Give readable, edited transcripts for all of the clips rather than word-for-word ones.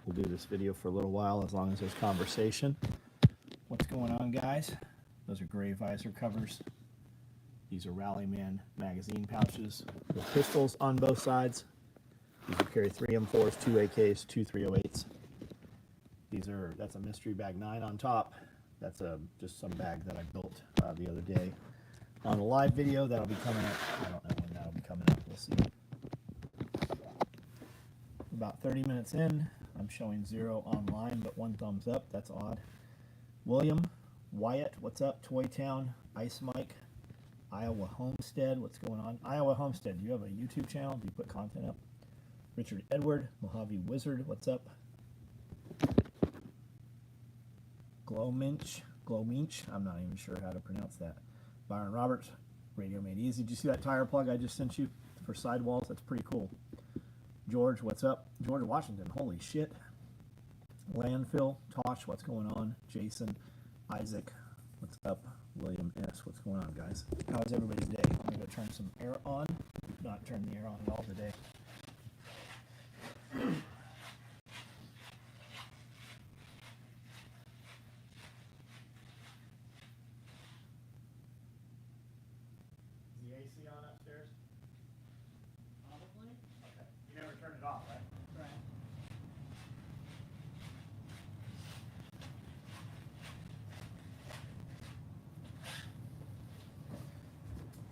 We'll do this video for a little while as long as there's conversation. What's going on, guys? Those are gray visor covers. These are Rallyman magazine pouches with pistols on both sides. These will carry 3 M4s, 2 AKs, 2 308s. That's a mystery bag 9 on top. That's just some bag that I built the other day on a live video that'll be coming up. I don't know when that'll be coming up. We'll see. About 30 minutes in, I'm showing 0 online, but 1 thumbs up. That's odd. William, Wyatt, what's up? Toy Town, Ice Mike, Iowa Homestead, what's going on? Iowa Homestead, do you have a YouTube channel? Do you put content up? Richard Edward, Mojave Wizard, what's up? Glowminch, I'm not even sure how to pronounce that. Byron Roberts, Radio Made Easy. Did you see that tire plug I just sent you for sidewalls? That's pretty cool. George, what's up? George Washington, holy shit. Landfill, Tosh, what's going on? Jason, Isaac, what's up? William S., what's going on, guys? How's everybody's day? I'm going to turn some air on. Not turn the air on at all today. Is the AC on upstairs? Probably. Okay. You never turn it off, right? Right.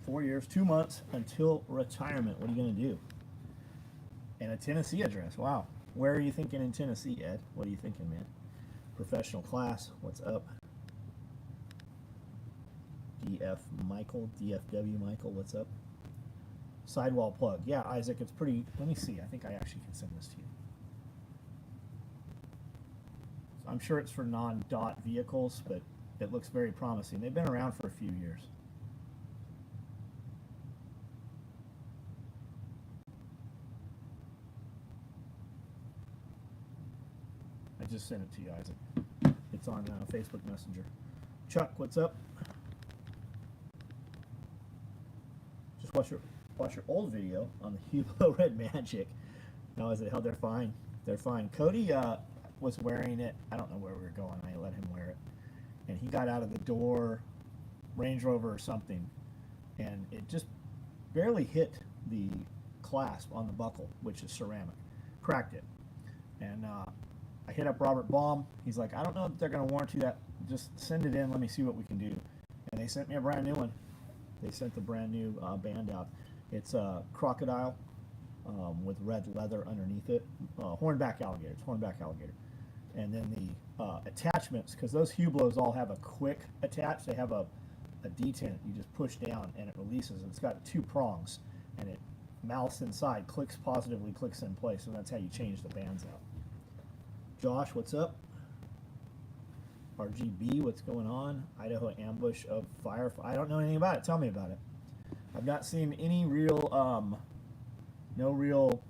Four years, 2 months until retirement. What are you going to do? And a Tennessee address. Wow. Where are you thinking in Tennessee, Ed? What are you thinking, man? Professional class. What's up? DF Michael. DFW Michael. What's up? Sidewall plug. Yeah, Isaac, it's pretty... Let me see. I think I actually can send this to you. I'm sure it's for non-DOT vehicles, but it looks very promising. They've been around for a few years. I just sent it to you, Isaac. It's on Facebook Messenger. Chuck, what's up? Just watch your old video on the Hublot Red Magic. No, is it held? They're fine. They're fine. Cody was wearing it. I don't know where we were going. I let him wear it, and he got out of the door, Range Rover or something, and it just barely hit the clasp on the buckle, which is ceramic. Cracked it, and I hit up Robert Baum. He's like, I don't know if they're going to warranty that. Just send it in. Let me see what we can do. And they sent me a brand new one. They sent the brand new band out. It's a crocodile with red leather underneath it. Hornback alligator. It's hornback alligator. And then the attachments, because those Hublots all have a quick attach. They have a detent. You just push down and it releases. It's got 2 prongs, and it mounts inside, clicks positively, clicks in place, and that's how you change the bands out. Josh, what's up? RGB, what's going on? Idaho ambush of fire. I don't know anything about it. Tell me about it. I've not seen any real, no real,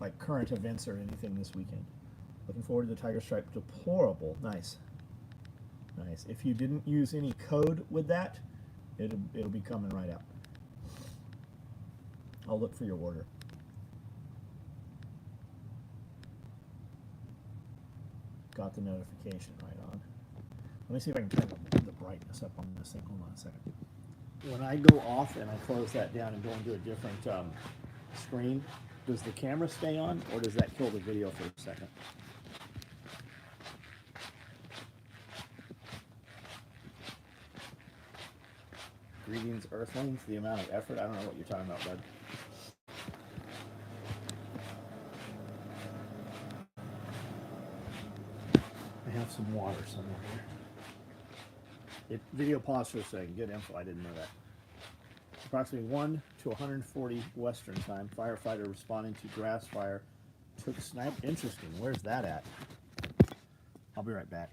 like, current events or anything this weekend. Looking forward to the Tiger Stripe Deplorable. Nice. Nice. If you didn't use any code with that, it'll be coming right out. I'll look for your order. Got the notification right on. Let me see if I can turn the brightness up on this thing. Hold on a second. When I go off and I close that down and go into a different screen, does the camera stay on, or does that kill the video for a second? Greetings, Earthlings. The amount of effort. I don't know what you're talking about, bud. I have some water somewhere here. Video pause for a second. Good info. I didn't know that. Approximately 1 to 140 Western time. Firefighter responding to grass fire took snipe. Interesting. Where's that at? I'll be right back.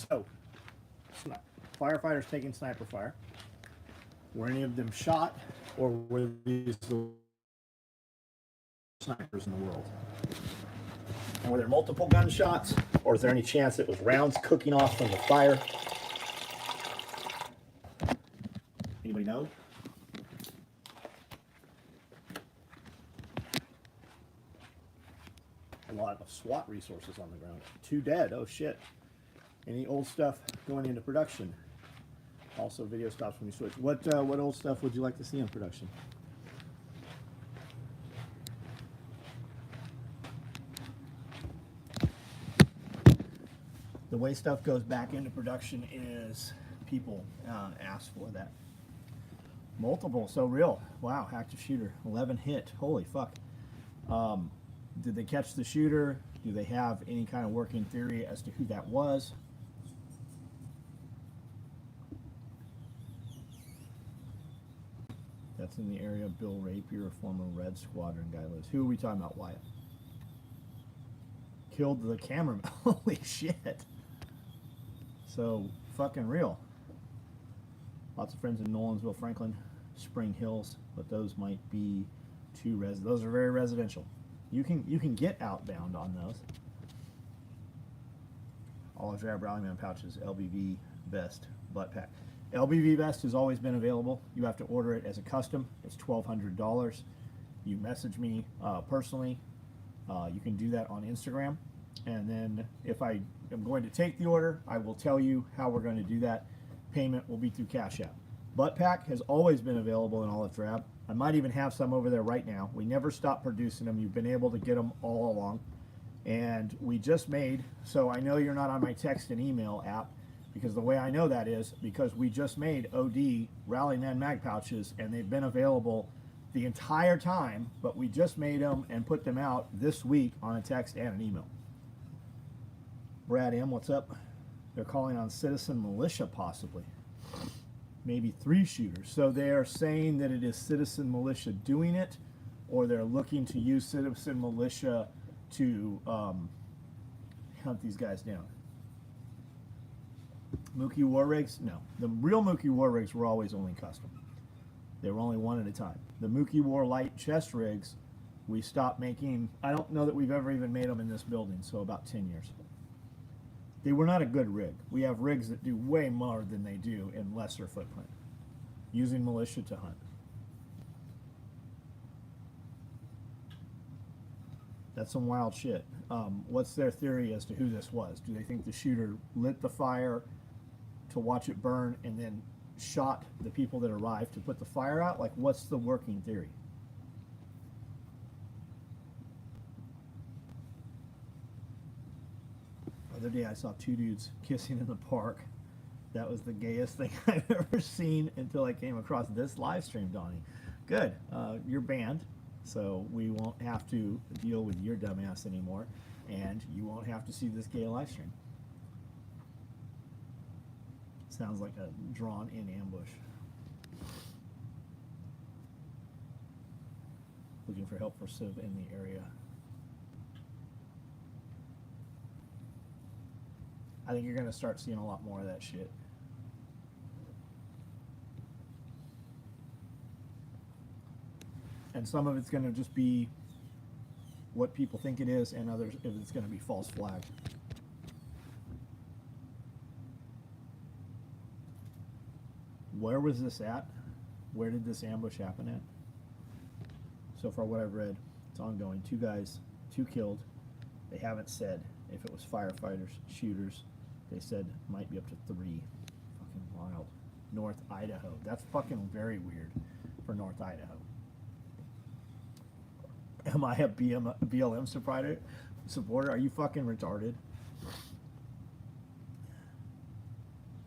So, firefighters taking sniper fire. Were any of them shot, or were these the snipers in the world? And were there multiple gunshots, or is there any chance it was rounds cooking off from the fire? Anybody know? A lot of SWAT resources on the ground. 2 dead. Oh shit. Any old stuff going into production? Also, video stops when you switch. What old stuff would you like to see in production? The way stuff goes back into production is people ask for that. Multiple, so real. Wow, active shooter, 11 hit. Holy fuck. Did they catch the shooter? Do they have any kind of working theory as to who that was? That's in the area of Bill Rapier, a former Red Squadron guy lives. Who are we talking about, Wyatt? Killed the cameraman. Holy shit. So, fucking real. Lots of friends in Nolansville, Franklin, Spring Hills, but those might be those are very residential. You can get outbound on those. Olive Drab Rallyman pouches, LBV vest, butt pack. LBV vest has always been available. You have to order it as a custom. It's $1,200. You message me personally. You can do that on Instagram. And then if I am going to take the order, I will tell you how we're going to do that. Payment will be through Cash App. Butt pack has always been available in Olive Drab. I might even have some over there right now. We never stopped producing them. You've been able to get them all along. And we just made, so I know you're not on my text and email app, because the way I know that is because we just made OD Rallyman mag pouches, and they've been available the entire time, but we just made them and put them out this week on a text and an email. Brad M, what's up? They're calling on Citizen Militia possibly. Maybe 3 shooters. So they are saying that it is Citizen Militia doing it, or they're looking to use Citizen Militia to hunt these guys down. Mookie War Rigs? No. The real Mookie War Rigs were always only custom. They were only one at a time. The Mookie War Light chest rigs, we stopped making. I don't know that we've ever even made them in this building, so about 10 years. They were not a good rig. We have rigs that do way more than they do in lesser footprint, using militia to hunt. That's some wild shit. What's their theory as to who this was? Do they think the shooter lit the fire to watch it burn and then shot the people that arrived to put the fire out? Like, what's the working theory? The other day I saw 2 dudes kissing in the park. That was the gayest thing I've ever seen until I came across this live stream, Donnie. Good. You're banned, so we won't have to deal with your dumbass anymore, and you won't have to see this gay live stream. Sounds like a drawn-in ambush. Looking for help for Civ in the area. I think you're going to start seeing a lot more of that shit. And some of it's going to just be what people think it is, and others, if it's going to be false flag. Where was this at? Where did this ambush happen at? So far what I've read, it's ongoing. 2 guys, 2 killed. They haven't said if it was firefighters, shooters. They said might be up to 3. Fucking wild. North Idaho. That's fucking very weird for North Idaho. Am I a BLM supporter? Are you fucking retarded?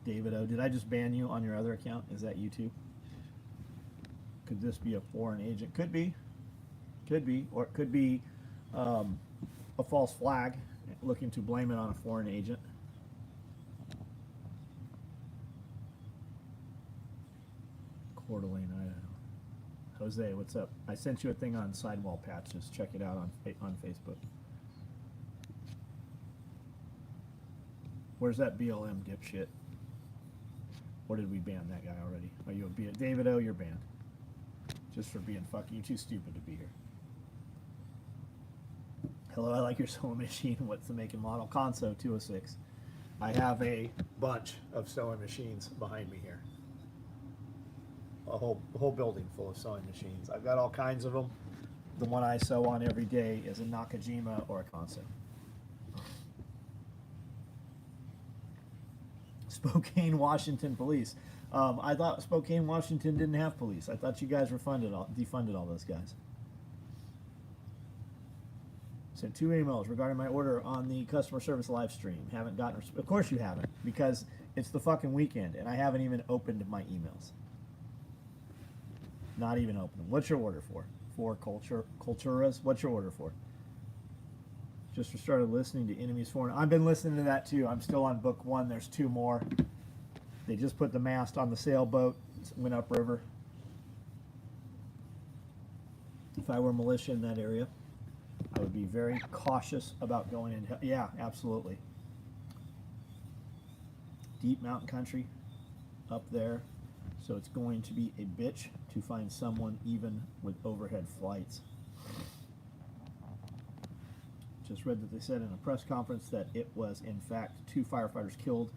David O, did I just ban you on your other account? Is that you too? Could this be a foreign agent? Could be. Could be. Or it could be a false flag looking to blame it on a foreign agent. Coeur d'Alene, Idaho. Jose, what's up? I sent you a thing on sidewall patches. Check it out on Facebook. Where's that BLM dipshit? Or did we ban that guy already? Are you a David O? You're banned. Just for being fucking. You're too stupid to be here. Hello, I like your sewing machine. What's the make and model? Conso 206. I have a bunch of sewing machines behind me here. A whole building full of sewing machines. I've got all kinds of them. The one I sew on every day is a Nakajima or a Conso. Spokane, Washington police. I thought Spokane, Washington didn't have police. I thought you guys defunded all those guys. Sent 2 emails regarding my order on the customer service live stream. Haven't gotten. Of course you haven't, because it's the fucking weekend and I haven't even opened my emails. Not even opened them. What's your order for? For Culturas? What's your order for? Just started listening to Enemies Foreign. I've been listening to that too. I'm still on book 1. There's 2 more. They just put the mast on the sailboat. Went upriver. If I were militia in that area, I would be very cautious about going in. Yeah, absolutely. Deep mountain country up there. So it's going to be a bitch to find someone even with overhead flights. Just read that they said in a press conference that it was in fact 2 firefighters killed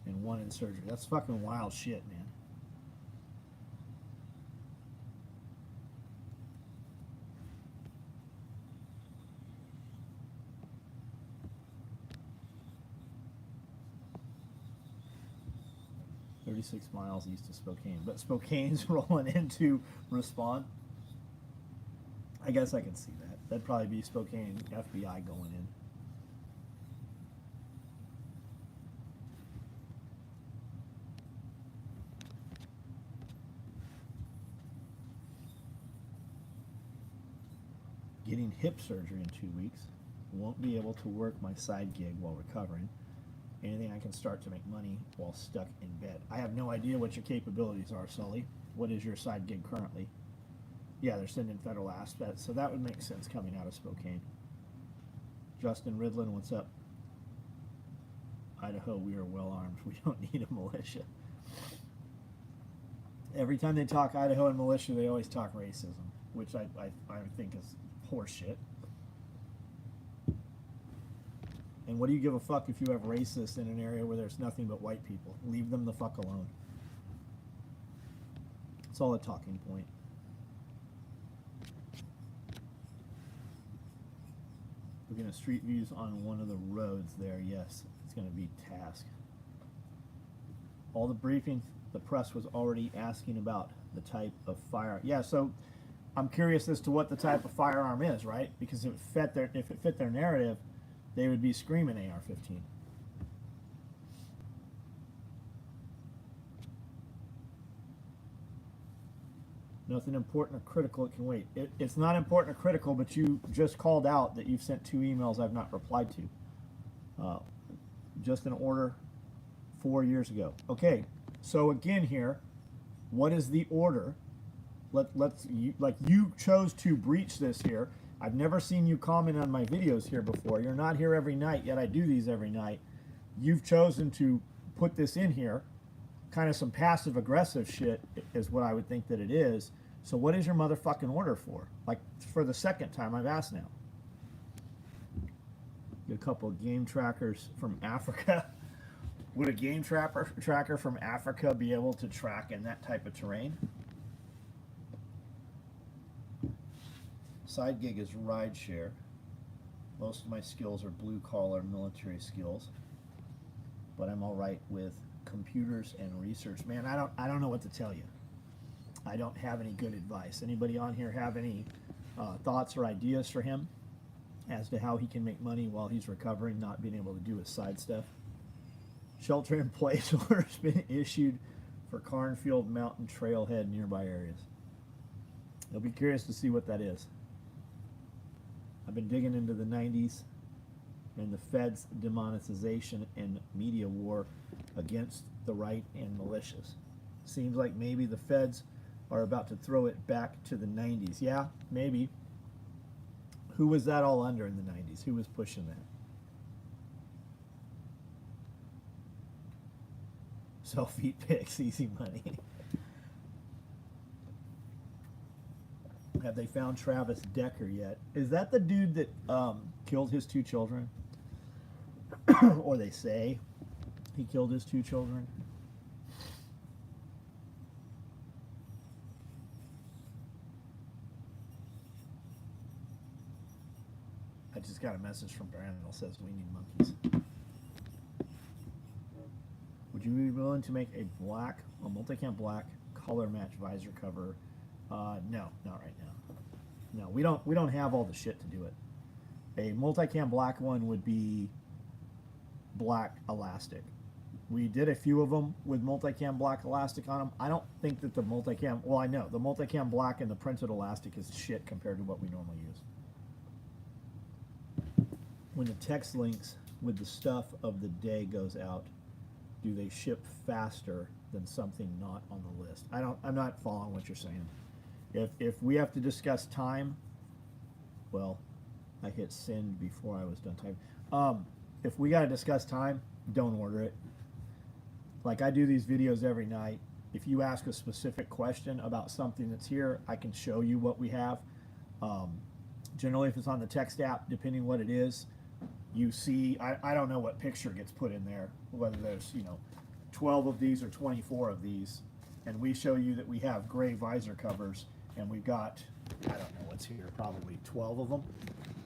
and 1 in surgery. That's fucking wild shit, man. "36 miles east of Spokane." But Spokane's rolling into Respawn. I guess I can see that. That'd probably be Spokane FBI going in. Getting hip surgery in 2 weeks. Won't be able to work my side gig while recovering. Anything I can start to make money while stuck in bed. I have no idea what your capabilities are, Sully. What is your side gig currently? Yeah, they're sending federal aspects, so that would make sense coming out of Spokane. Justin Ridlin, what's up? Idaho, we are well armed. We don't need a militia. Every time they talk Idaho and militia, they always talk racism, which I think is horseshit. And what do you give a fuck if you have racists in an area where there's nothing but white people? Leave them the fuck alone. It's all a talking point. Looking at street views on one of the roads there. Yes, it's going to be task. All the briefings, the press was already asking about the type of fire. Yeah, so I'm curious as to what the type of firearm is, right? Because if it fit their narrative, they would be screaming AR-15. Nothing important or critical, it can wait. It's not important or critical, but you just called out that you've sent 2 emails I've not replied to. Just an order 4 years ago. Okay, so again here, what is the order? You chose to breach this here. I've never seen you comment on my videos here before. You're not here every night, yet I do these every night. You've chosen to put this in here. Kind of some passive-aggressive shit is what I would think that it is. So what is your motherfucking order for? Like, for the second time I've asked now. Get a couple of game trackers from Africa. Would a game tracker from Africa be able to track in that type of terrain? Side gig is rideshare. Most of my skills are blue-collar military skills, but I'm all right with computers and research. Man, I don't know what to tell you. I don't have any good advice. Anybody on here have any thoughts or ideas for him as to how he can make money while he's recovering, not being able to do his side stuff? Shelter in place orders been issued for Carnfield Mountain Trailhead nearby areas. I'll be curious to see what that is. I've been digging into the 90s and the Fed's demonetization and media war against the right and militias. Seems like maybe the Feds are about to throw it back to the 90s. Yeah, maybe. Who was that all under in the 90s? Who was pushing that? sell feet pics, easy money. Have they found Travis Decker yet? Is that the dude that killed his 2 children? Or they say he killed his 2 children? I just got a message from Brandon that says we need monkeys. Would you be willing to make a multicam black color match visor cover? No, not right now. No, we don't have all the shit to do it. A multicam black one would be black elastic. We did a few of them with multicam black elastic on them. I don't think that the multicam, well, I know the multicam black and the printed elastic is shit compared to what we normally use. When the text links with the stuff of the day goes out, do they ship faster than something not on the list? I'm not following what you're saying. If we have to discuss time, well, I hit send before I was done typing. If we got to discuss time, don't order it. Like I do these videos every night. If you ask a specific question about something that's here, I can show you what we have. Generally, if it's on the text app, depending what it is, you see, I don't know what picture gets put in there, whether there's, 12 of these or 24 of these. And we show you that we have gray visor covers, and we've got, I don't know what's here, probably 12 of them.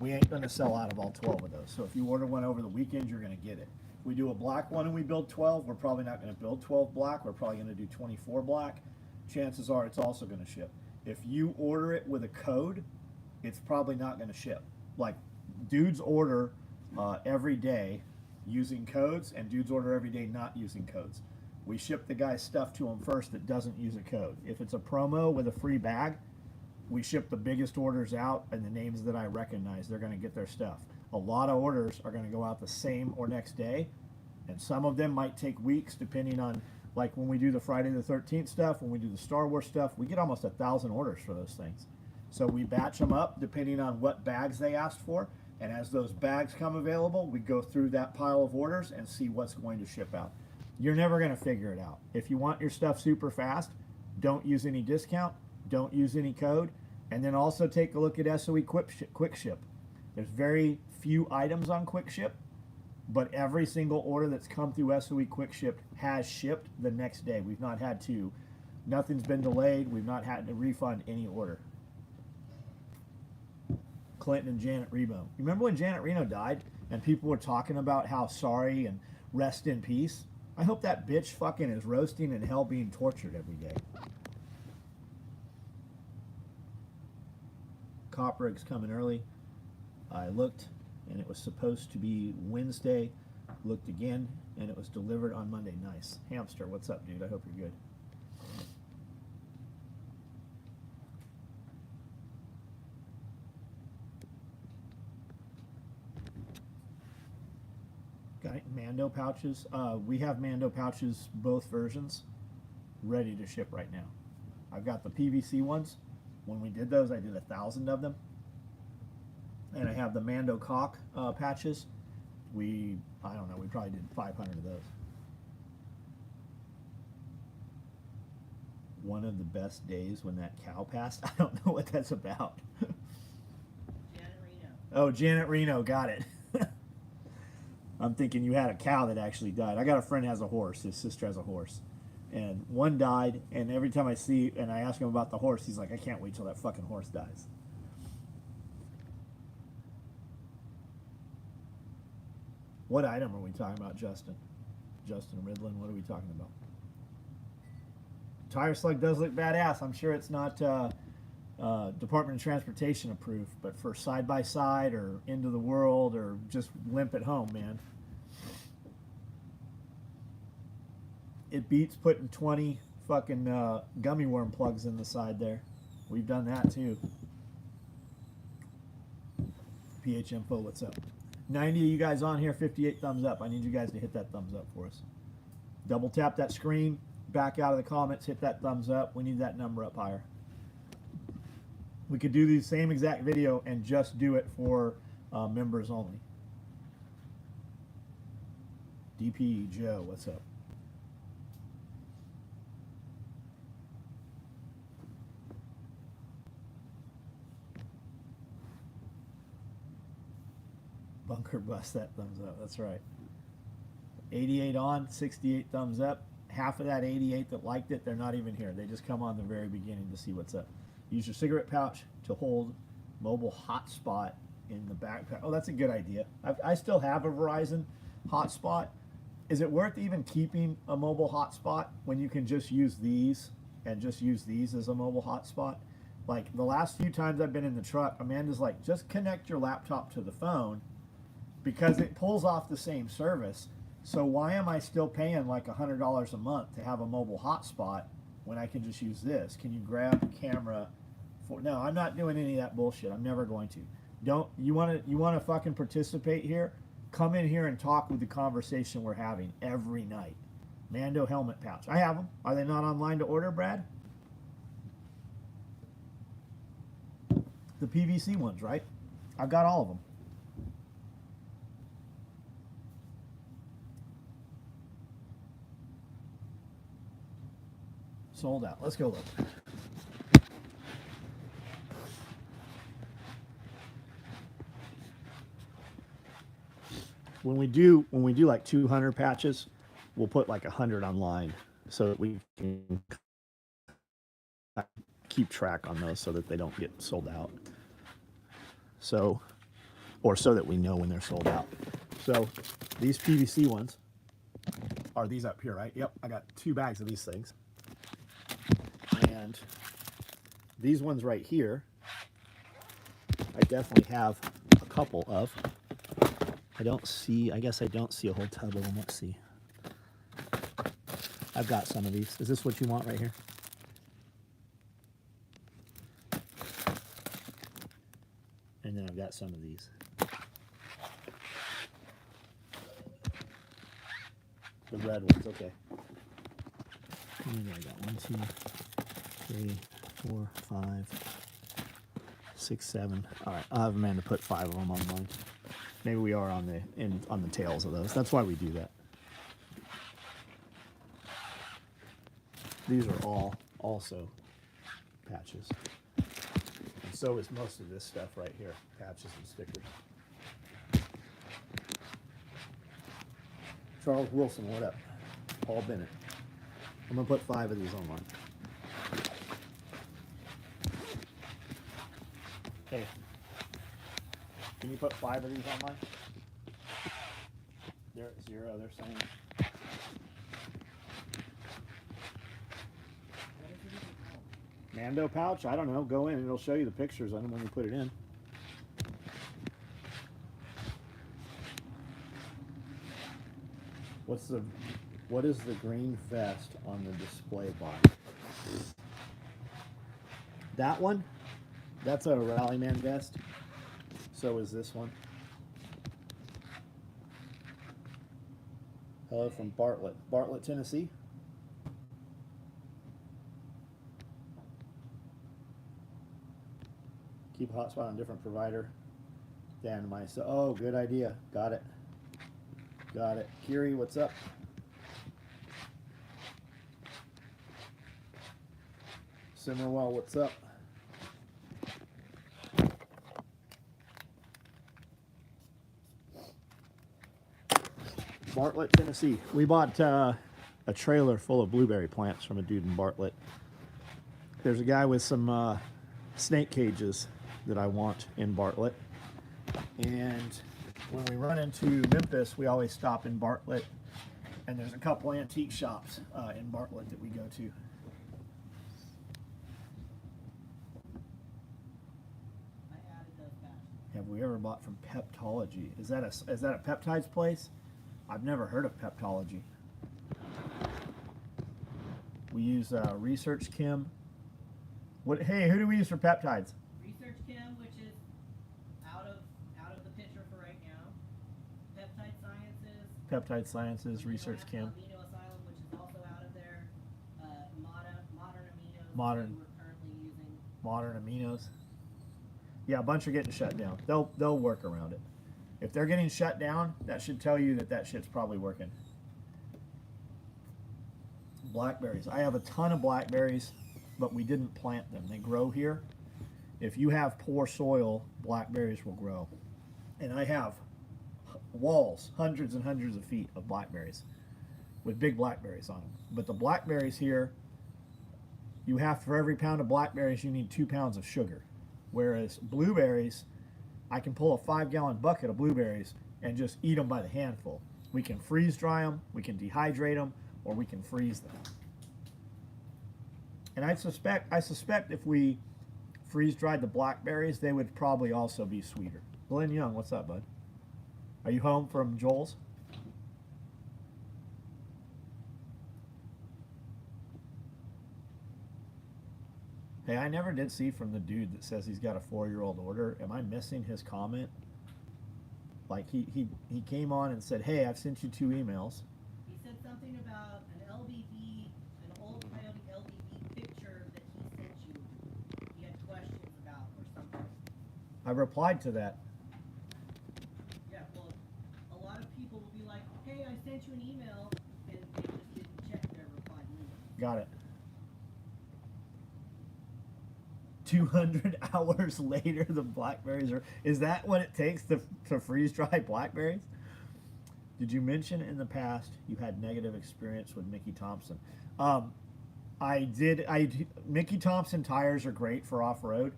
We ain't going to sell out of all 12 of those. So if you order one over the weekend, you're going to get it. If we do a black one and we build 12, we're probably not going to build 12 black. We're probably going to do 24 black. Chances are it's also going to ship. If you order it with a code, it's probably not going to ship. Like, dudes order every day using codes, and dudes order every day not using codes. We ship the guy's stuff to him first that doesn't use a code. If it's a promo with a free bag, we ship the biggest orders out and the names that I recognize, they're going to get their stuff. A lot of orders are going to go out the same or next day, and some of them might take weeks depending on, like when we do the Friday the 13th stuff, when we do the Star Wars stuff, we get almost 1,000 orders for those things. So we batch them up depending on what bags they asked for, and as those bags come available, we go through that pile of orders and see what's going to ship out. You're never going to figure it out. If you want your stuff super fast, don't use any discount, don't use any code, and then also take a look at SOE Quick Ship. There's very few items on Quick Ship, but every single order that's come through SOE Quick Ship has shipped the next day. We've not had to, nothing's been delayed, we've not had to refund any order. Clinton and Janet Reno. You remember when Janet Reno died and people were talking about how sorry and rest in peace? I hope that bitch fucking is roasting in hell being tortured every day. Cop rig's coming early. I looked and it was supposed to be Wednesday. Looked again and it was delivered on Monday. Nice. Hamster, what's up, dude? I hope you're good. Got Mando pouches. We have Mando pouches, both versions, ready to ship right now. I've got the PVC ones. When we did those, I did 1,000 of them. And I have the Mando cock patches. I don't know, we probably did 500 of those. One of the best days when that cow passed. I don't know what that's about. Janet Reno. Oh, Janet Reno, got it. I'm thinking you had a cow that actually died. I got a friend who has a horse. His sister has a horse. And one died, and every time I see, and I ask him about the horse, he's like, I can't wait till that fucking horse dies. What item are we talking about, Justin? Justin Ridlin, what are we talking about? Tire Slug does look badass. I'm sure it's not Department of Transportation approved, but for side-by-side or into the world or just limp at home, man. It beats putting 20 fucking gummy worm plugs in the side there. We've done that too. PH Info, what's up? 90 of you guys on here, 58 thumbs up. I need you guys to hit that thumbs up for us. Double tap that screen, back out of the comments, hit that thumbs up. We need that number up higher. We could do the same exact video and just do it for members only. DP Joe, what's up? Bunker bust that thumbs up. That's right. 88 on, 68 thumbs up. Half of that 88 that liked it, they're not even here. They just come on the very beginning to see what's up. Use your cigarette pouch to hold mobile hotspot in the backpack. Oh, that's a good idea. I still have a Verizon hotspot. Is it worth even keeping a mobile hotspot when you can just use these and just use these as a mobile hotspot? Like the last few times I've been in the truck, Amanda's like, just connect your laptop to the phone because it pulls off the same service. So why am I still paying like $100 a month to have a mobile hotspot when I can just use this? Can you grab a camera? No, I'm not doing any of that bullshit. I'm never going to. You want to fucking participate here? Come in here and talk with the conversation we're having every night. Mando helmet pouch. I have them. Are they not online to order, Brad? The PVC ones, right? I've got all of them. Sold out. Let's go look. When we do like 200 patches, we'll put like 100 online so that we can keep track on those so that they don't get sold out. So, or so that we know when they're sold out. So these PVC ones are these up here, right? Yep, I got 2 bags of these things. And these ones right here, I definitely have a couple of. I guess I don't see a whole tub of them. Let's see. I've got some of these. Is this what you want right here? And then I've got some of these. The red ones, okay. And then I got 1, 2, 3, 4, 5, 6, 7. All right, I'll have Amanda put 5 of them on mine. Maybe we are on the tails of those. That's why we do that. These are all also patches. And so is most of this stuff right here, patches and stickers. Charles Wilson, what up? Paul Bennett. I'm gonna put 5 of these online. Hey, can you put 5 of these online? They're at 0, they're saying. Mando pouch? I don't know. Go in and it'll show you the pictures on them when you put it in. What is the green vest on the display box? That one? That's a Rallyman vest. So is this one. Hello from Bartlett. Bartlett, Tennessee. Keep a hotspot on a different provider than myself. Oh, good idea. Got it. Got it. Kiri, what's up? Simmerwell, what's up? Bartlett, Tennessee. We bought a trailer full of blueberry plants from a dude in Bartlett. There's a guy with some snake cages that I want in Bartlett. And when we run into Memphis, we always stop in Bartlett. And there's a couple antique shops in Bartlett that we go to. I added those back. Have we ever bought from Peptology? Is that a peptides place? I've never heard of Peptology. We use Research Chem. Hey, who do we use for peptides? Research Chem, which is out of the picture for right now. Peptide Sciences. Peptide Sciences, Research Chem. Amino Asylum, which is also out of there. Modern Aminos. Modern. We're currently using. Modern Aminos. Yeah, a bunch are getting shut down. They'll work around it. If they're getting shut down, that should tell you that shit's probably working. Blackberries. I have a ton of blackberries, but we didn't plant them. They grow here. If you have poor soil, blackberries will grow. And I have walls, hundreds and hundreds of feet of blackberries with big blackberries on them. But the blackberries here, you have, for every pound of blackberries, you need 2 pounds of sugar. Whereas blueberries, I can pull a 5-gallon bucket of blueberries and just eat them by the handful. We can freeze dry them, we can dehydrate them, or we can freeze them. And I suspect if we freeze dried the blackberries, they would probably also be sweeter. Glenn Young, what's up, bud? Are you home from Joel's? Hey, I never did see from the dude that says he's got a 4-year-old order. Am I missing his comment? Like he came on and said, hey, I've sent you 2 emails. He said something about an LBV, an old Coyote LBV picture that he sent you. He had questions about or something. I replied to that. Yeah, well, a lot of people will be like, hey, I sent you an email, and they just didn't check their replied email. Got it. 200 hours later, the blackberries are... Is that what it takes to freeze dry blackberries? Did you mention in the past you had negative experience with Mickey Thompson? I did. Mickey Thompson tires are great for off-road.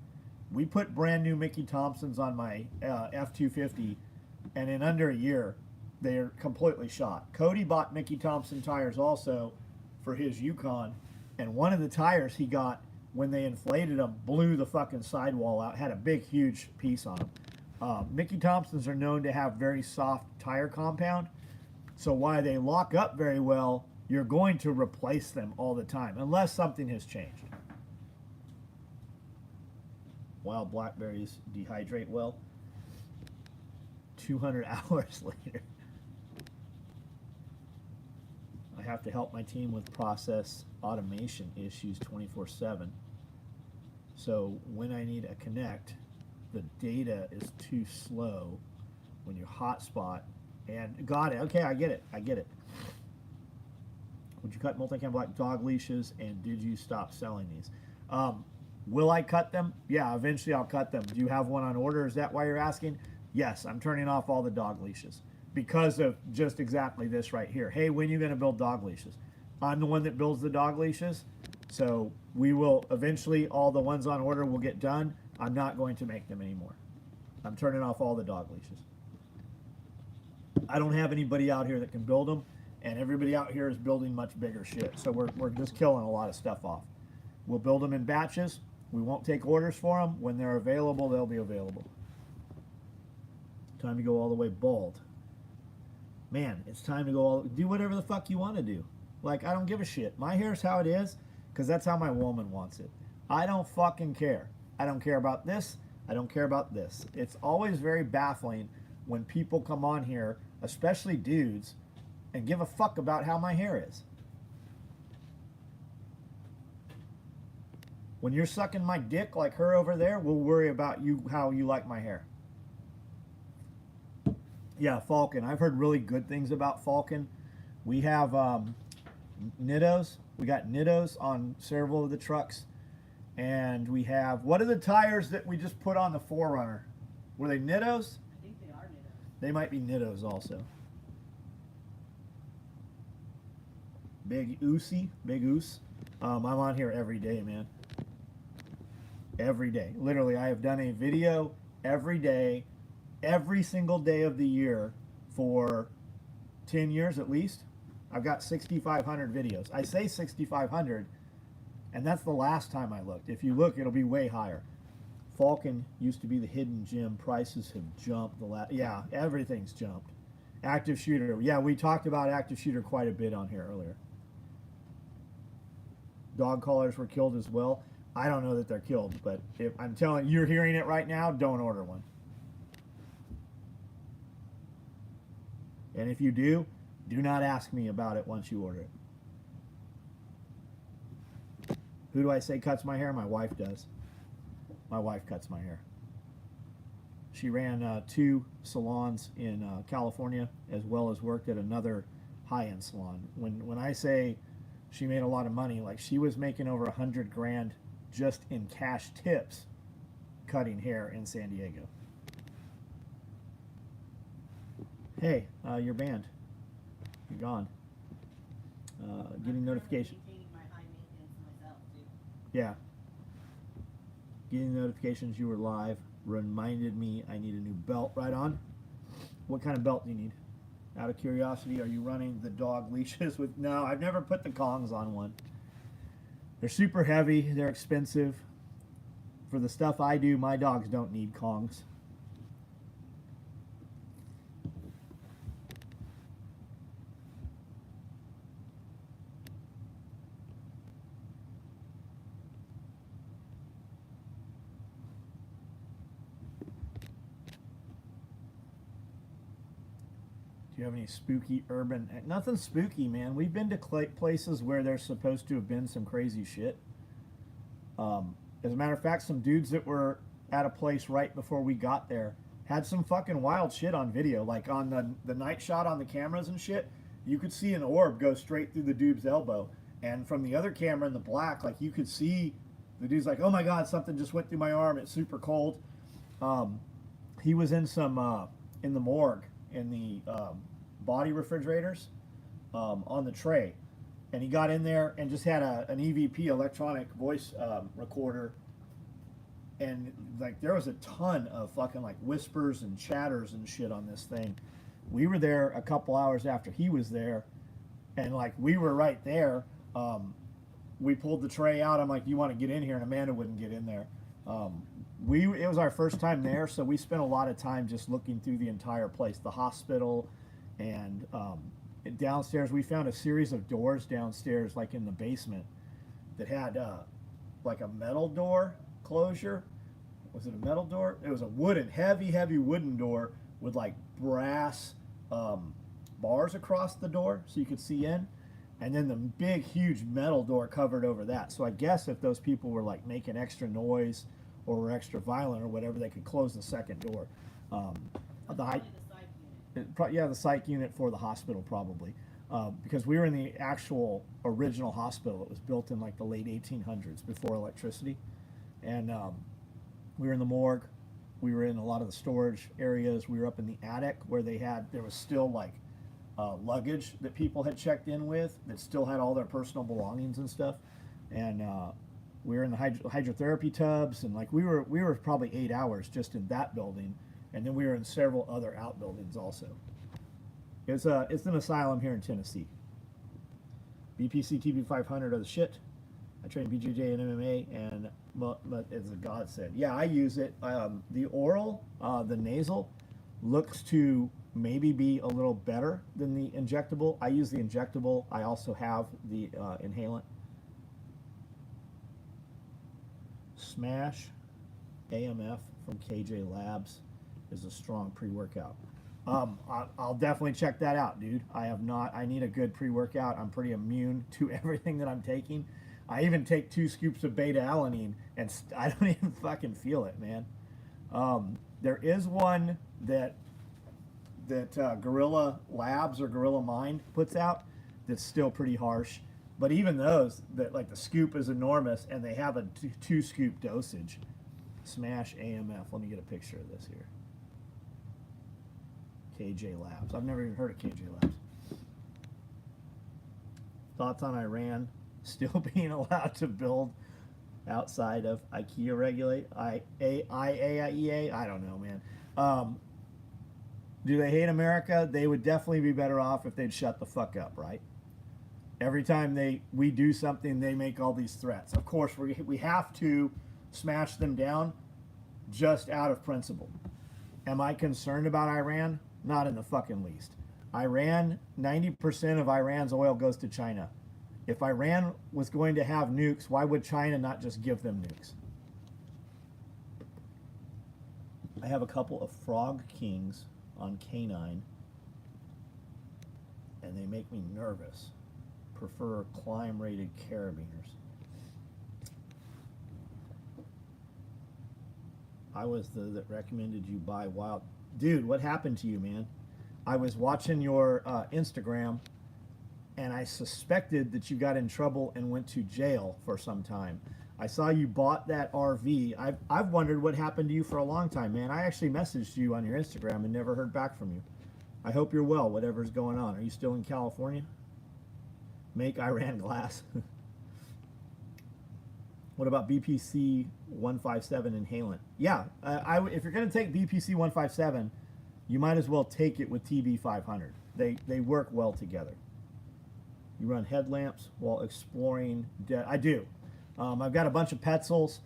We put brand new Mickey Thompsons on my F-250, and in under a year, they're completely shot. Cody bought Mickey Thompson tires also for his Yukon, and one of the tires he got, when they inflated them, blew the fucking sidewall out, had a big, huge piece on them. Mickey Thompsons are known to have very soft tire compound, so while they lock up very well, you're going to replace them all the time, unless something has changed. Wild blackberries dehydrate well. 200 hours later. I have to help my team with process automation issues 24/7. So when I need a connect, the data is too slow when you hotspot. And got it. Okay, I get it. I get it. Would you cut multicam black dog leashes, and did you stop selling these? Will I cut them? Yeah, eventually I'll cut them. Do you have one on order? Is that why you're asking? Yes, I'm turning off all the dog leashes because of just exactly this right here. Hey, when are you going to build dog leashes? I'm the one that builds the dog leashes, so we will eventually, all the ones on order will get done. I'm not going to make them anymore. I'm turning off all the dog leashes. I don't have anybody out here that can build them, and everybody out here is building much bigger shit, so we're just killing a lot of stuff off. We'll build them in batches. We won't take orders for them. When they're available, they'll be available. Time to go all the way bald. Man, it's time to go do whatever the fuck you want to do. Like, I don't give a shit. My hair's how it is because that's how my woman wants it. I don't fucking care. I don't care about this. I don't care about this. It's always very baffling when people come on here, especially dudes, and give a fuck about how my hair is. When you're sucking my dick like her over there, we'll worry about you, how you like my hair. Yeah, Falcon. I've heard really good things about Falcon. We have Nittos. We got Nittos on several of the trucks. And we have, what are the tires that we just put on the 4Runner? Were they Nittos? I think they are Nittos. They might be Nittos also. Big Oosey, Big Oos. I'm on here every day, man. Every day. Literally, I have done a video every day, every single day of the year for 10 years at least. I've got 6,500 videos. I say 6,500, and that's the last time I looked. If you look, it'll be way higher. Falcon used to be the hidden gem. Prices have jumped. Yeah, everything's jumped. Active shooter. Yeah, we talked about active shooter quite a bit on here earlier. Dog collars were killed as well. I don't know that they're killed, but if I'm telling you, you're hearing it right now, don't order one. And if you do not ask me about it once you order it. Who do I say cuts my hair? My wife does. My wife cuts my hair. She ran 2 salons in California, as well as worked at another high-end salon. When I say she made a lot of money, like she was making over $100 grand just in cash tips cutting hair in San Diego. Hey, you're banned. You're gone. Getting notification. Maintaining my high maintenance myself too. Yeah. Getting notifications you were live reminded me I need a new belt. Right on. What kind of belt do you need? Out of curiosity, are you running the dog leashes with? No, I've never put the Kongs on one. They're super heavy. They're expensive. For the stuff I do, my dogs don't need Kongs. Do you have any spooky urban? Nothing spooky, man. We've been to places where there's supposed to have been some crazy shit. As a matter of fact, some dudes that were at a place right before we got there had some fucking wild shit on video. Like on the night shot on the cameras and shit, you could see an orb go straight through the dude's elbow. And from the other camera in the black, like you could see the dude's like, oh my God, something just went through my arm. It's super cold. He was in some, in the morgue, in the body refrigerators on the tray. And he got in there and just had an EVP, electronic voice recorder. And like there was a ton of fucking like whispers and chatters and shit on this thing. We were there a couple hours after he was there. And like we were right there. We pulled the tray out. I'm like, you want to get in here? And Amanda wouldn't get in there. It was our first time there. So we spent a lot of time just looking through the entire place, the hospital and downstairs. We found a series of doors downstairs, like in the basement, that had like a metal door closure. Was it a metal door? It was a wooden, heavy wooden door with like brass bars across the door so you could see in. And then the big, huge metal door covered over that. So I guess if those people were like making extra noise or were extra violent or whatever, they could close the second door. The psych unit for the hospital probably, because we were in the actual original hospital. It was built in like the late 1800s before electricity, and we were in the morgue. We were in a lot of the storage areas. We were up in the attic where there was still like luggage that people had checked in with that still had all their personal belongings and stuff, and we were in the hydrotherapy tubs, and like we were probably 8 hours just in that building. And then we were in several other outbuildings also. It's an asylum here in Tennessee. BPC TB 500 are the shit. I train BJJ and MMA, and as God said, yeah, I use it. The oral, the nasal, looks to maybe be a little better than the injectable. I use the injectable. I also have the inhalant. Smash AMF from KJ Labs is a strong pre-workout. I'll definitely check that out, dude. I need a good pre-workout. I'm pretty immune to everything that I'm taking. I even take 2 scoops of beta-alanine, and I don't even fucking feel it, man. There is one that Gorilla Labs or Gorilla Mind puts out that's still pretty harsh. But even those, that like the scoop is enormous, and they have a 2 scoop dosage. Smash AMF. Let me get a picture of this here. KJ Labs. I've never even heard of KJ Labs. Thoughts on Iran still being allowed to build outside of IKEA regulate? IAEA? I don't know, man. Do they hate America? They would definitely be better off if they'd shut the fuck up, right? Every time we do something, they make all these threats. Of course, we have to smash them down just out of principle. Am I concerned about Iran? Not in the fucking least. Iran, 90% of Iran's oil goes to China. If Iran was going to have nukes, why would China not just give them nukes? I have a couple of Frog Kings on K9, and they make me nervous. Prefer climb-rated carabiners. I was that recommended you buy wild. Dude, what happened to you, man? I was watching your Instagram, and I suspected that you got in trouble and went to jail for some time. I saw you bought that RV. I've wondered what happened to you for a long time, man. I actually messaged you on your Instagram and never heard back from you. I hope you're well, whatever's going on. Are you still in California? Make Iran glass. What about BPC 157 inhalant? Yeah, if you're going to take BPC 157, you might as well take it with TB 500. They work well together. You run headlamps while exploring. I do. I've got a bunch of Petzls,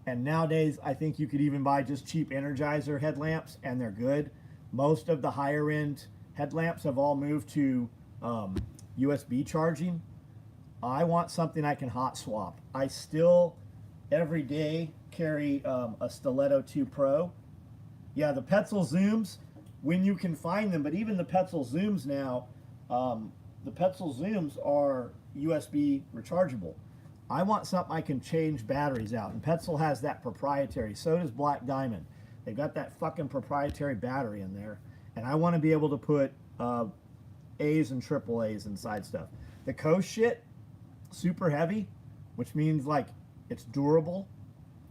and nowadays I think you could even buy just cheap Energizer headlamps, and they're good. Most of the higher end headlamps have all moved to USB charging. I want something I can hot swap. I still every day carry a Stiletto 2 Pro. Yeah, the Petzl Zooms, when you can find them, but even the Petzl Zooms now, the Petzl Zooms are USB rechargeable. I want something I can change batteries out, and Petzl has that proprietary. So does Black Diamond. They've got that fucking proprietary battery in there, and I want to be able to put A's and triple A's inside stuff. The Coast shit, super heavy, which means like it's durable.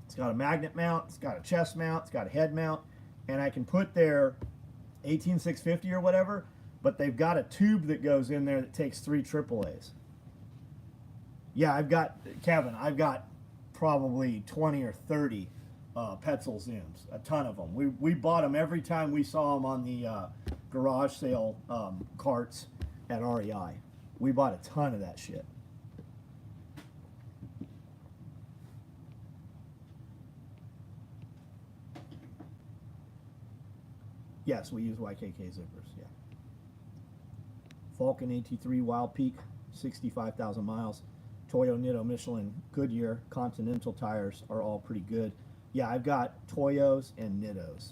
It's got a magnet mount, it's got a chest mount, it's got a head mount, and I can put their 18650 or whatever, but they've got a tube that goes in there that takes 3 AAAs. Yeah, I've got probably 20 or 30 Petzl Zooms, a ton of them. We bought them every time we saw them on the garage sale carts at REI. We bought a ton of that shit. Yes, we use YKK zippers, yeah. Falcon AT3 Wild Peak, 65,000 miles. Toyo, Nitto, Michelin, Goodyear, Continental tires are all pretty good. Yeah, I've got Toyos and Nittos.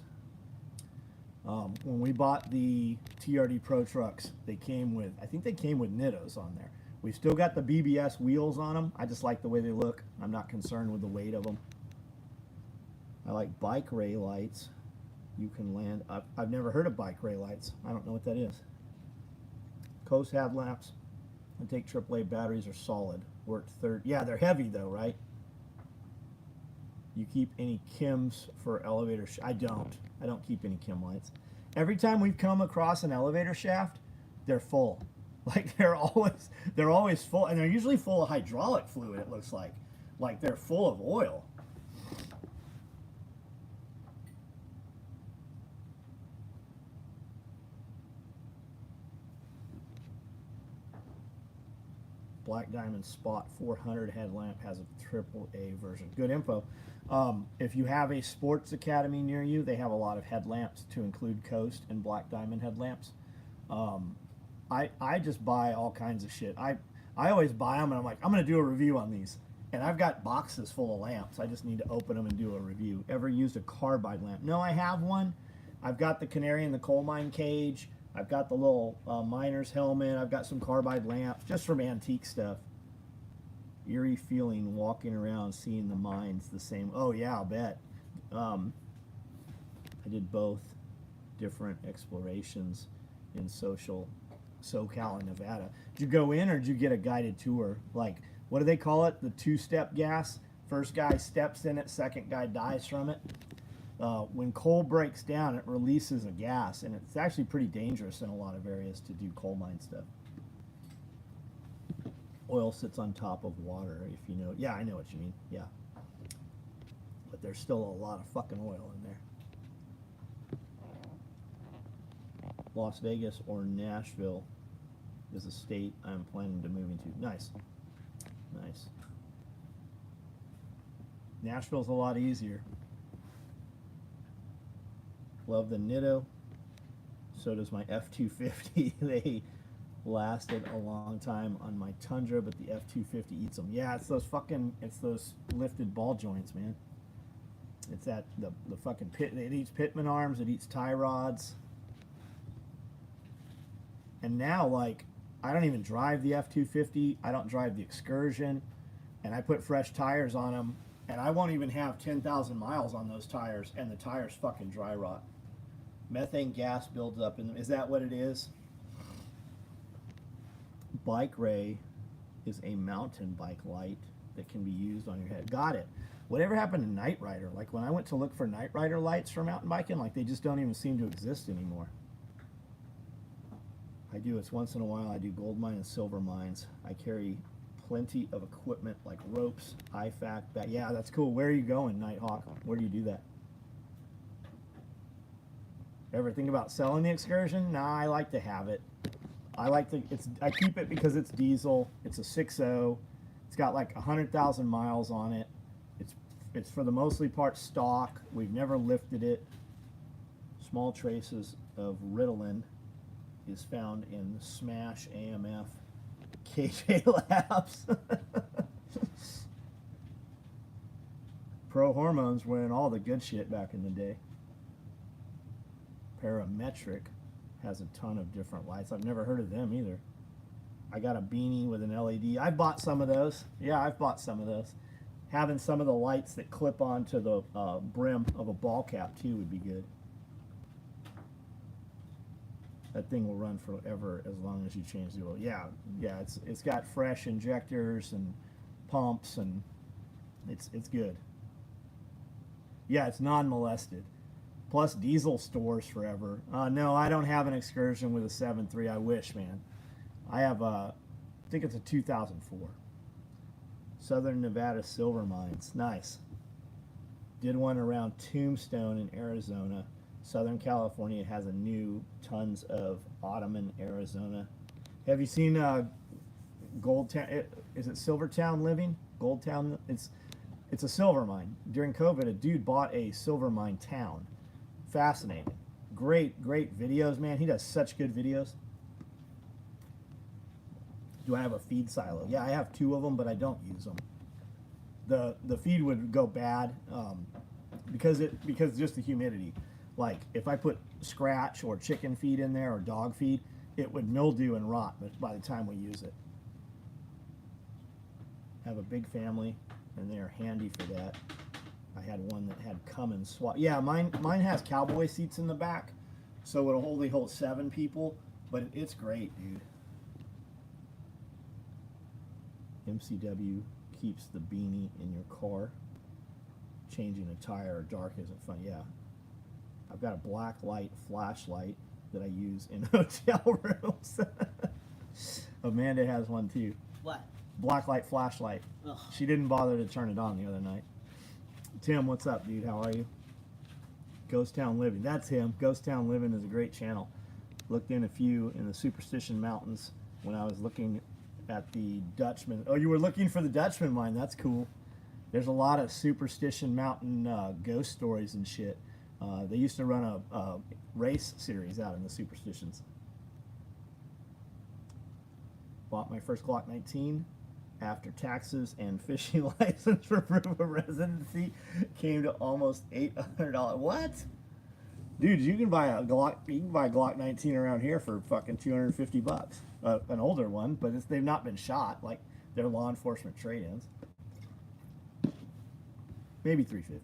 When we bought the TRD Pro trucks, they came with, I think they came with Nittos on there. We've still got the BBS wheels on them. I just like the way they look. I'm not concerned with the weight of them. I like bike ray lights. You can land up. I've never heard of bike ray lights. I don't know what that is. Coast headlamps and take AAA batteries are solid. Worked third. Yeah, they're heavy though, right? You keep any Kims for elevator? I don't. I don't keep any Kim lights. Every time we've come across an elevator shaft, they're full. Like they're always full, and they're usually full of hydraulic fluid. It looks like they're full of oil. Black Diamond Spot 400 headlamp has a AAA version. Good info. If you have a sports academy near you, they have a lot of headlamps to include Coast and Black Diamond headlamps. I just buy all kinds of shit. I always buy them and I'm like, I'm going to do a review on these. And I've got boxes full of lamps. I just need to open them and do a review. Ever used a carbide lamp? No, I have one. I've got the canary in the coal mine cage. I've got the little miner's helmet. I've got some carbide lamps just from antique stuff. Eerie feeling walking around seeing the mines the same. Oh yeah, I'll bet. I did both different explorations in SoCal and Nevada. Did you go in or did you get a guided tour? Like, what do they call it? The two-step gas? First guy steps in it, second guy dies from it. When coal breaks down, it releases a gas, and it's actually pretty dangerous in a lot of areas to do coal mine stuff. Oil sits on top of water, if you know. Yeah, I know what you mean. Yeah. But there's still a lot of fucking oil in there. Las Vegas or Nashville is a state I'm planning to move into. Nice. Nice. Nashville's a lot easier. Love the Nitto. So does my F-250. They lasted a long time on my Tundra, but the F-250 eats them. Yeah, it's those lifted ball joints, man. It's that, the fucking pit, it eats pitman arms, it eats tie rods. And now, like, I don't even drive the F-250, I don't drive the Excursion, and I put fresh tires on them, and I won't even have 10,000 miles on those tires, and the tires fucking dry rot. Methane gas builds up in them. Is that what it is? Bike ray is a mountain bike light that can be used on your head. Got it. Whatever happened to Night Rider? Like when I went to look for Night Rider lights for mountain biking, like they just don't even seem to exist anymore. I do. It's once in a while. I do gold mine and silver mines. I carry plenty of equipment like ropes, IFAC, yeah, that's cool. Where are you going, Nighthawk? Where do you do that? Ever think about selling the Excursion? Nah, I like to have it. I keep it because it's diesel. It's a 6.0. It's got like 100,000 miles on it. It's for the mostly part stock. We've never lifted it. Small traces of Ritalin is found in Smash AMF KJ Labs. Pro Hormones were in all the good shit back in the day. Parametric has a ton of different lights. I've never heard of them either. I got a beanie with an LED. I bought some of those. Yeah, I've bought some of those. Having some of the lights that clip onto the brim of a ball cap too would be good. That thing will run forever as long as you change the oil. Yeah, it's got fresh injectors and pumps, and it's good. Yeah, it's non-molested. Plus diesel stores forever. No, I don't have an Excursion with a 7.3. I wish, man. I have I think it's a 2004. Southern Nevada Silver Mines. Nice. Did one around Tombstone in Arizona. Southern California has a new tons of Ottoman, Arizona. Have you seen Goldtown? Is it Silvertown Living? Goldtown? It's a silver mine. During COVID, a dude bought a silver mine town. Fascinating. Great videos, man. He does such good videos. Do I have a feed silo? Yeah, I have 2 of them, but I don't use them. The feed would go bad because just the humidity. Like if I put scratch or chicken feed in there or dog feed, it would mildew and rot by the time we use it. Have a big family, and they are handy for that. I had one that had come and swap. Yeah, mine has cowboy seats in the back, so it'll only hold 7 people, but it's great, dude. MCW keeps the beanie in your car. Changing a tire or dark isn't fun. Yeah. I've got a black light flashlight that I use in hotel rooms. Amanda has one too. What? Black light flashlight. Ugh. She didn't bother to turn it on the other night. Tim, what's up, dude? How are you? Ghost Town Living. That's him. Ghost Town Living is a great channel. Looked in a few in the Superstition Mountains when I was looking at the Dutchman. Oh, you were looking for the Dutchman mine. That's cool. There's a lot of Superstition Mountain ghost stories and shit. They used to run a race series out in the Superstitions. Bought my first Glock 19 after taxes and fishing license for proof of residency came to almost $800. What? Dude, you can buy a Glock 19 around here for fucking $250. An older one, but they've not been shot. Like they're law enforcement trade-ins. Maybe $350.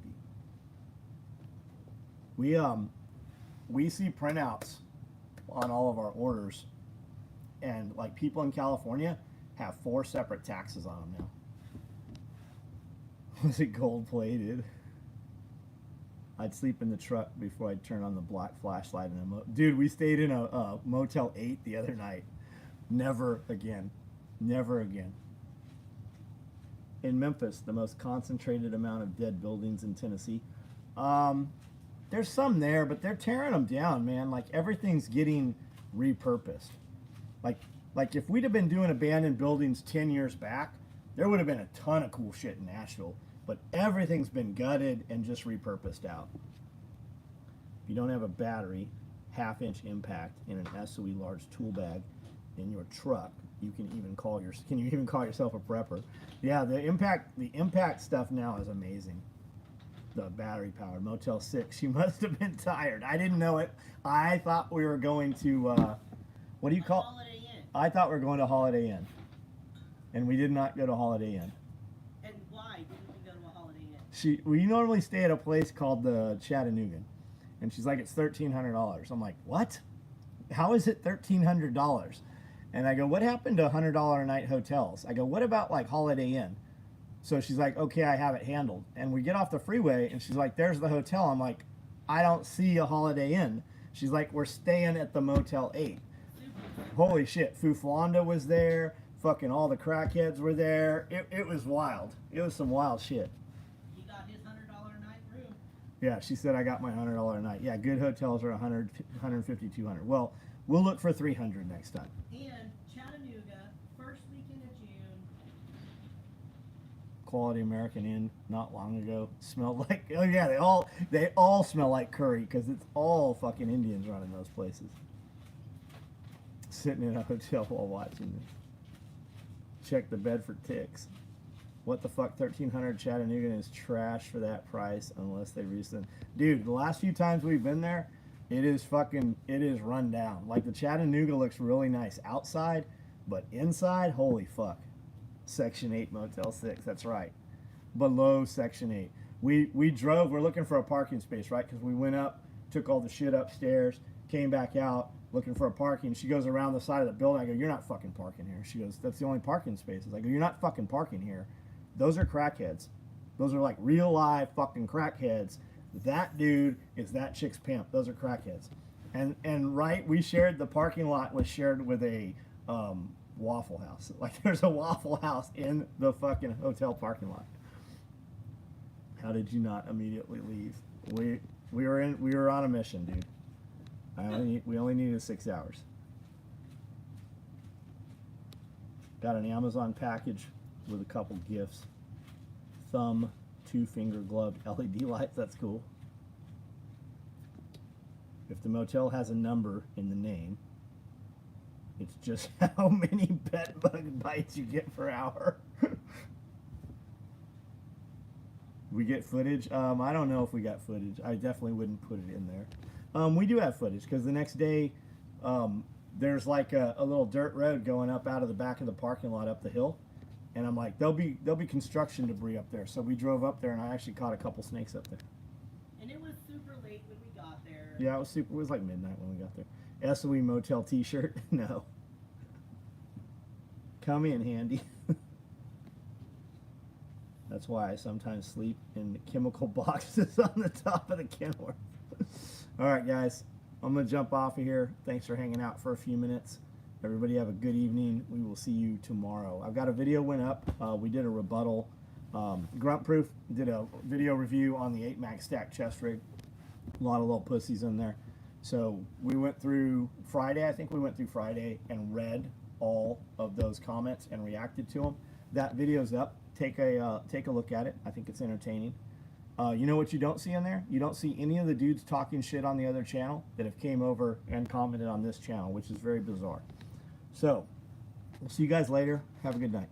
We see printouts on all of our orders, and like people in California have 4 separate taxes on them now. Was it gold plated? I'd sleep in the truck before I'd turn on the black flashlight in a dude, we stayed in a Motel 8 the other night. Never again. Never again. In Memphis, the most concentrated amount of dead buildings in Tennessee. There's some there, but they're tearing them down, man. Like everything's getting repurposed. Like if we'd have been doing abandoned buildings 10 years back, there would have been a ton of cool shit in Nashville. But everything's been gutted and just repurposed out. If you don't have a battery, 1/2-inch impact in an SOE large tool bag in your truck, you can you even call yourself a prepper? Yeah, the impact stuff now is amazing. The battery powered Motel 6. She must have been tired. I didn't know it. I thought we were going to what do you call? Holiday Inn. I thought we were going to Holiday Inn, and we did not go to Holiday Inn. And why didn't we go to a Holiday Inn? We normally stay at a place called the Chattanooga, and she's like, it's $1,300. I'm like, what? How is it $1,300? And I go, what happened to $100 a night hotels? I go, what about like Holiday Inn? So she's like, okay, I have it handled. And we get off the freeway, and she's like, there's the hotel. I'm like, I don't see a Holiday Inn. She's like, we're staying at the Motel 8. Super Holy shit, Fuflanda was there. Fucking all the crackheads were there. It was wild. It was some wild shit. He got his $100 a night room. Yeah, she said I got my $100 a night. Yeah, good hotels are 100, 150, 200. Well, we'll look for 300 next time. And Chattanooga, first weekend of June. Quality American Inn not long ago smelled like, oh yeah, they all smell like curry because it's all fucking Indians running those places. Sitting in a hotel while watching this. Check the Bedford ticks. What the fuck? 1300 Chattanooga is trash for that price unless they resend. Dude, the last few times we've been there, it is run down. Like the Chattanooga looks really nice outside, but inside, holy fuck. Section 8 Motel 6, that's right. Below Section 8. We drove, we're looking for a parking space, right? Because we went up, took all the shit upstairs, came back out, looking for a parking. She goes around the side of the building. I go, you're not fucking parking here. She goes, that's the only parking spaces. I go, you're not fucking parking here. Those are crackheads. Those are like real live fucking crackheads. That dude is that chick's pimp. Those are crackheads. And right, we shared the parking lot was shared with a Waffle House. Like there's a Waffle House in the fucking hotel parking lot. How did you not immediately leave? We were on a mission, dude. We only needed 6 hours. Got an Amazon package with a couple gifts. Thumb, 2-finger gloved LED lights. That's cool. If the motel has a number in the name, it's just how many bed bug bites you get per hour. We get footage. I don't know if we got footage. I definitely wouldn't put it in there. We do have footage because the next day there's like a little dirt road going up out of the back of the parking lot up the hill, and I'm like, there'll be construction debris up there. So we drove up there, and I actually caught a couple snakes up there. And it was super late when we got there. Yeah, it was super. It was like midnight when we got there. SOE motel T-shirt. No. Come in handy. That's why I sometimes sleep in chemical boxes on the top of the Kenworth. All right, guys, I'm going to jump off of here. Thanks for hanging out for a few minutes. Everybody have a good evening. We will see you tomorrow. I've got a video went up. We did a rebuttal. Grunt Proof did a video review on the 8 Max stack chest rig. A lot of little pussies in there. So we went through Friday. I think we went through Friday and read all of those comments and reacted to them. That video's up. Take a look at it. I think it's entertaining. You know what you don't see in there? You don't see any of the dudes talking shit on the other channel that have came over and commented on this channel, which is very bizarre. So, we'll see you guys later. Have a good night.